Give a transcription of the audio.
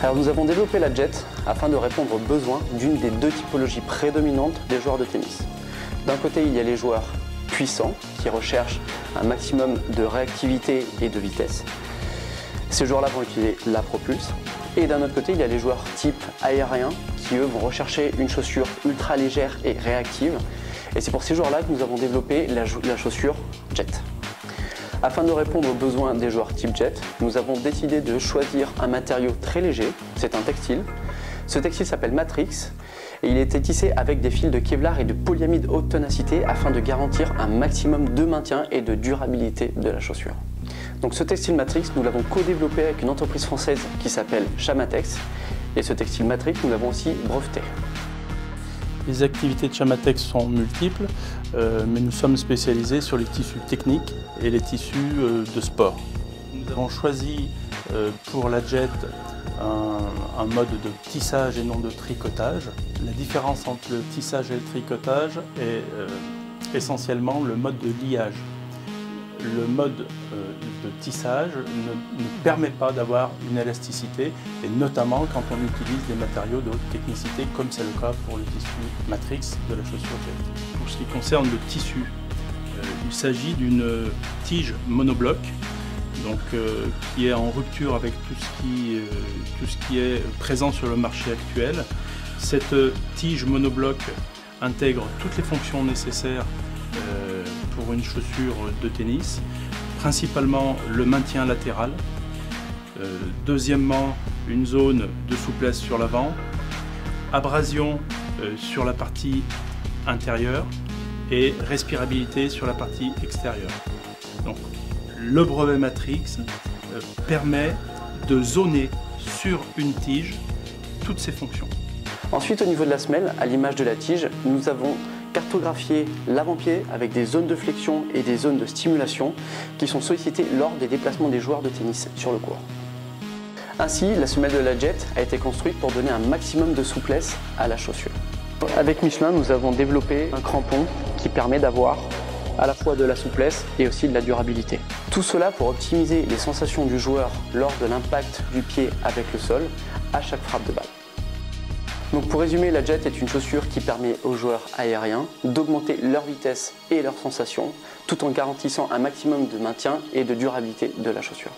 Alors nous avons développé la Jet afin de répondre aux besoins d'une des deux typologies prédominantes des joueurs de tennis. D'un côté, il y a les joueurs puissants qui recherchent un maximum de réactivité et de vitesse. Ces joueurs-là vont utiliser la Pro Pulse. Et d'un autre côté, il y a les joueurs type aérien qui, eux, vont rechercher une chaussure ultra légère et réactive. Et c'est pour ces joueurs-là que nous avons développé la chaussure Jet. Afin de répondre aux besoins des joueurs type Jet, nous avons décidé de choisir un matériau très léger, c'est un textile. Ce textile s'appelle Matrix et il a été tissé avec des fils de Kevlar et de polyamide haute ténacité afin de garantir un maximum de maintien et de durabilité de la chaussure. Donc ce textile Matrix, nous l'avons co-développé avec une entreprise française qui s'appelle Chamatex et ce textile Matrix, nous l'avons aussi breveté. Les activités de Chamatex sont multiples, mais nous sommes spécialisés sur les tissus techniques et les tissus de sport. Nous avons choisi pour la Jet un mode de tissage et non de tricotage. La différence entre le tissage et le tricotage est essentiellement le mode de liage. Le mode de tissage ne permet pas d'avoir une élasticité, et notamment quand on utilise des matériaux de haute technicité, comme c'est le cas pour le tissu Matrix de la chaussure Jet. Pour ce qui concerne le tissu, il s'agit d'une tige monobloc, donc, qui est en rupture avec tout ce qui est présent sur le marché actuel. Cette tige monobloc intègre toutes les fonctions nécessaires pour une chaussure de tennis, principalement le maintien latéral, deuxièmement une zone de souplesse sur l'avant, abrasion sur la partie intérieure et respirabilité sur la partie extérieure. Donc, le brevet Matrix permet de zoner sur une tige toutes ces fonctions. Ensuite, au niveau de la semelle, à l'image de la tige, nous avons cartographié l'avant-pied avec des zones de flexion et des zones de stimulation qui sont sollicitées lors des déplacements des joueurs de tennis sur le court. Ainsi, la semelle de la Jet a été construite pour donner un maximum de souplesse à la chaussure. Avec Michelin, nous avons développé un crampon qui permet d'avoir à la fois de la souplesse et aussi de la durabilité. Tout cela pour optimiser les sensations du joueur lors de l'impact du pied avec le sol à chaque frappe de balle. Donc pour résumer, la Jet est une chaussure qui permet aux joueurs aériens d'augmenter leur vitesse et leurs sensations tout en garantissant un maximum de maintien et de durabilité de la chaussure.